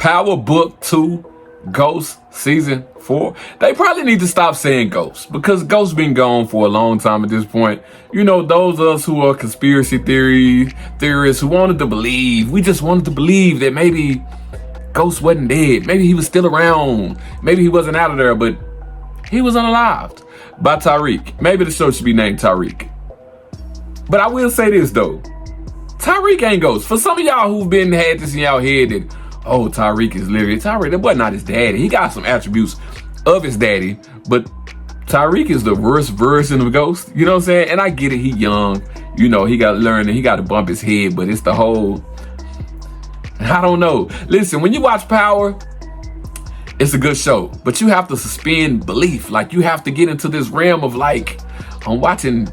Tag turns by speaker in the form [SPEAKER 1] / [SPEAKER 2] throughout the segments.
[SPEAKER 1] Power Book 2, Ghost Season 4. They probably need to stop saying Ghost, because Ghost been gone for a long time at this point. You know, those of us who are conspiracy theorists who wanted to believe, we just wanted to believe that maybe Ghost wasn't dead. Maybe he was still around. Maybe he wasn't out of there, but he was unalived by Tariq. Maybe the show should be named Tariq. But I will say this though. Tariq ain't Ghost. For some of y'all who've had this in y'all head that, oh, Tariq is living. Tariq, that boy not his daddy. He got some attributes of his daddy, but Tariq is the worst version of Ghost. You know what I'm saying? And I get it. He young. You know, he got to learn and he got to bump his head, but it's the whole, I don't know. Listen, when you watch Power, it's a good show, but you have to suspend belief. Like, you have to get into this realm of like, I'm watching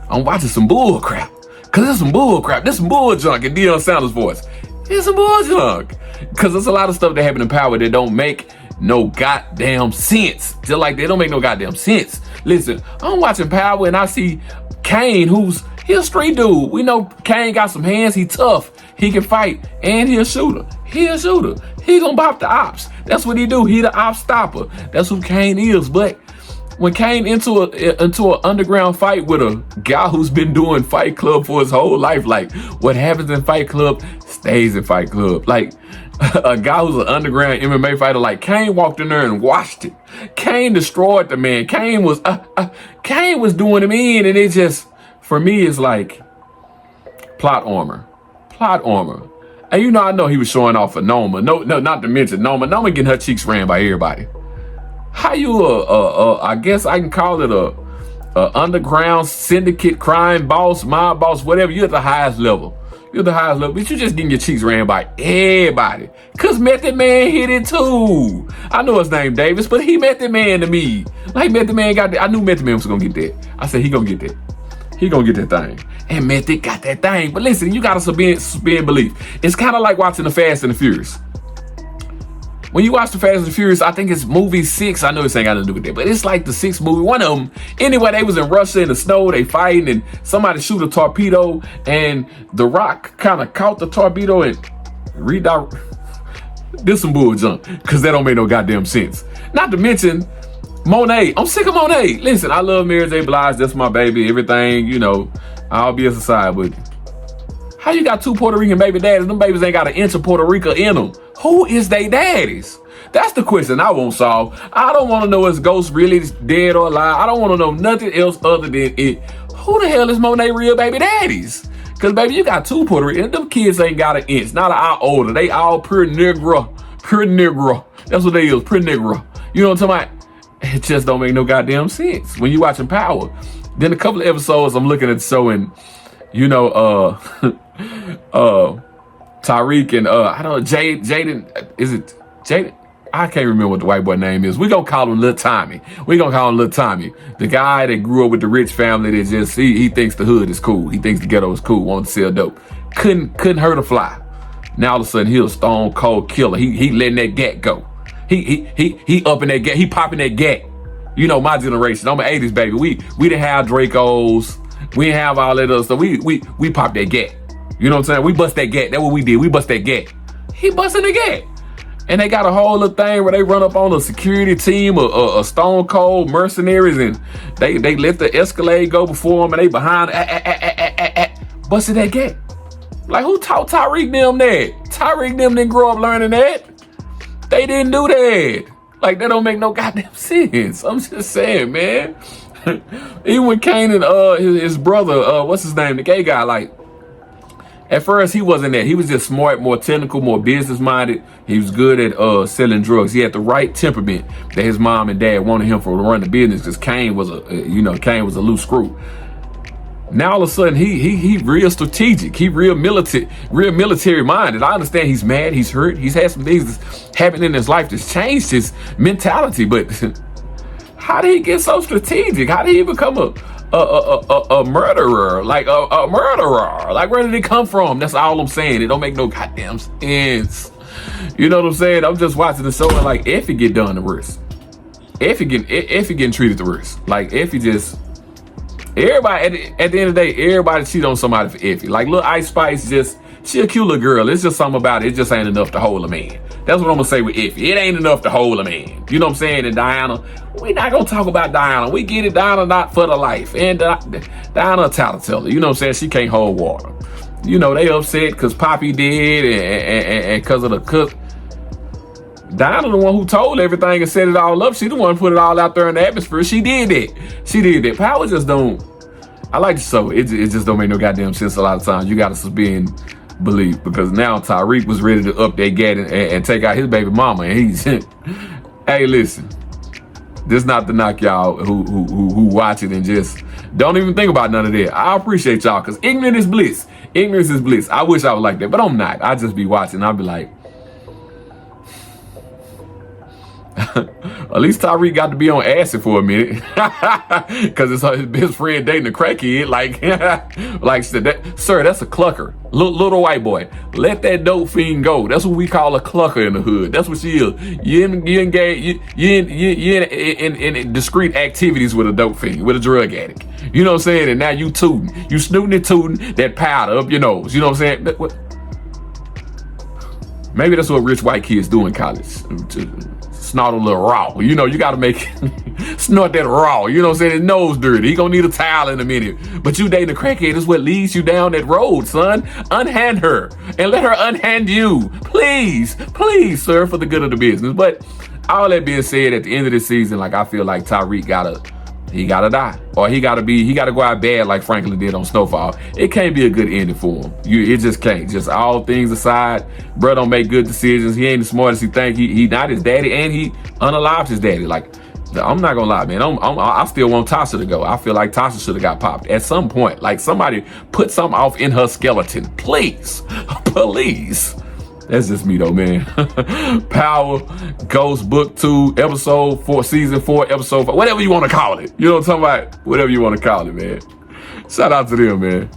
[SPEAKER 1] some bull crap. Cause there's some bull crap. There's some bull junk in Deion Sanders' voice. It's some bull junk. Cause there's a lot of stuff that happen in Power that don't make no goddamn sense. Just like they don't make no goddamn sense. Listen, I'm watching Power and I see Kane, he a street dude. We know Kane got some hands. He tough. He can fight. And he a shooter. He gonna bop the ops. That's what he do. He the op stopper. That's who Kane is. But when Kane into an underground fight with a guy who's been doing Fight Club for his whole life, like what happens in Fight Club stays in Fight Club. Like a guy who's an underground MMA fighter, like Kane walked in there and washed it. Kane destroyed the man. Kane was doing him in, and it just, for me, it's like plot armor. And you know, I know he was showing off for Noma. No, not to mention Noma. Noma getting her cheeks ran by everybody. How you I guess I can call it a underground syndicate crime boss, mob boss, whatever. You're at the highest level. But you just getting your cheeks ran by everybody. Cause Method Man hit it too. I know his name Davis, but he Method Man to me. Like Method Man got that. I knew Method Man was gonna get that. I said he gonna get that. He gonna get that thing. And Method got that thing. But listen, you gotta suspend belief. It's kind of like watching the Fast and the Furious. When you watch the Fast and the Furious, I think it's movie 6. I know this ain't got nothing to do with that, but it's like the 6th movie. One of them. Anyway, they was in Russia in the snow. They fighting and somebody shoot a torpedo and The Rock kind of caught the torpedo and redirect. This some bull junk because that don't make no goddamn sense. Not to mention Monet. I'm sick of Monet. Listen, I love Mary J. Blige. That's my baby. Everything, you know, I'll be aside, but how you got 2 Puerto Rican baby daddies? Them babies ain't got an inch of Puerto Rico in them. Who is they daddies? That's the question I won't solve. I don't want to know if Ghost really dead or alive. I don't want to know nothing else other than it. Who the hell is Monet real baby daddies? Because, baby, you got 2 Puerto Ricans. Them kids ain't got an inch. Not an hour older. They all pure Negro. That's what they is, pure Negro. You know what I'm talking about? It just don't make no goddamn sense when you watching Power. Then a couple of episodes, I'm looking at the show and, you know, Tariq and I don't know, Jaden, is it Jaden? I can't remember what the white boy name is. We gonna call him Lil Tommy. The guy that grew up with the rich family that just he thinks the hood is cool. He thinks the ghetto is cool. Wants to sell dope. Couldn't hurt a fly. Now all of a sudden he's a stone cold killer. He letting that gat go. He up in that gat. He popping that gat. You know my generation. I'm an 80s baby. We didn't have Dracos. We didn't have all that other stuff. We popped that gat. You know what I'm saying? We bust that gat. That's what we did. We bust that gat. He busting the gat. And they got a whole little thing where they run up on a security team, a stone cold mercenaries, and they let the Escalade go before them, and they behind, busted that gat. Like, who taught Tariq them that? Tariq them didn't grow up learning that. They didn't do that. Like, that don't make no goddamn sense. I'm just saying, man. Even when Kane and his brother, what's his name, the gay guy, like, at first, he wasn't that. He was just smart, more technical, more business-minded. He was good at selling drugs. He had the right temperament that his mom and dad wanted him for to run the business because Kane was Kane was a loose screw. Now all of a sudden, he real strategic. He real military-minded. I understand he's mad, he's hurt, he's had some things that's happened in his life that's changed his mentality. But how did he get so strategic? How did he become a murderer, like a murderer? Like, where did it come from? That's all I'm saying. It don't make no goddamn sense. You know what I'm saying? I'm just watching the show and like Effie get done the worst. Effie getting treated the worst. Like Effie just, everybody at the end of the day, everybody cheat on somebody for Effie. Like Lil Ice Spice just She a cute little girl. It's just something about it. It just ain't enough to hold a man. That's what I'm gonna say with Iffy. It ain't enough to hold a man. You know what I'm saying? And Diana, we not gonna talk about Diana. We get it, Diana not for the life. And Diana a tattletale. You know what I'm saying? She can't hold water. You know, they upset because Poppy did and because of the cook. Diana the one who told everything and set it all up. She the one who put it all out there in the atmosphere. She did that. She did that. Power just don't. I like the show. It just don't make no goddamn sense a lot of times. You got to suspend belief because now Tyreek was ready to up that gat and take out his baby mama. And he's, hey, listen, this not to knock y'all who watch it and just don't even think about none of that. I appreciate y'all because ignorance is bliss. Ignorance is bliss. I wish I was like that, but I'm not. I just be watching. I'll be like, at least Tyreek got to be on acid for a minute because it's his best friend dating a crackhead. Like sir, that's a clucker. Little white boy. Let that dope fiend go. That's what we call a clucker in the hood. That's what she is. You in discreet activities with a dope fiend, with a drug addict. You know what I'm saying? And now you tooting. You snooting and tooting that powder up your nose. You know what I'm saying? Maybe that's what rich white kids do in college. Snort a little raw. You know, you got to make snort that raw. You know what I'm saying? His nose dirty. He gonna need a towel in a minute. But you dating a crackhead is what leads you down that road, son. Unhand her and let her unhand you. Please, sir, for the good of the business. But all that being said, at the end of the season, like I feel like Tyreek gotta die. Or he gotta go out bad like Franklin did on Snowfall. It can't be a good ending for him. It just can't. Just all things aside, bro don't make good decisions. He ain't as smart as he think. He not his daddy, and he unalived his daddy. Like, I'm not gonna lie, man. I still want Tasha to go. I feel like Tasha should have got popped at some point. Like somebody put something off in her skeleton. Please. That's just me though, man. Power, Ghost, Book 2, Episode 4, Season 4, Episode 5, whatever you want to call it. You know what I'm talking about? Whatever you want to call it, man. Shout out to them, man.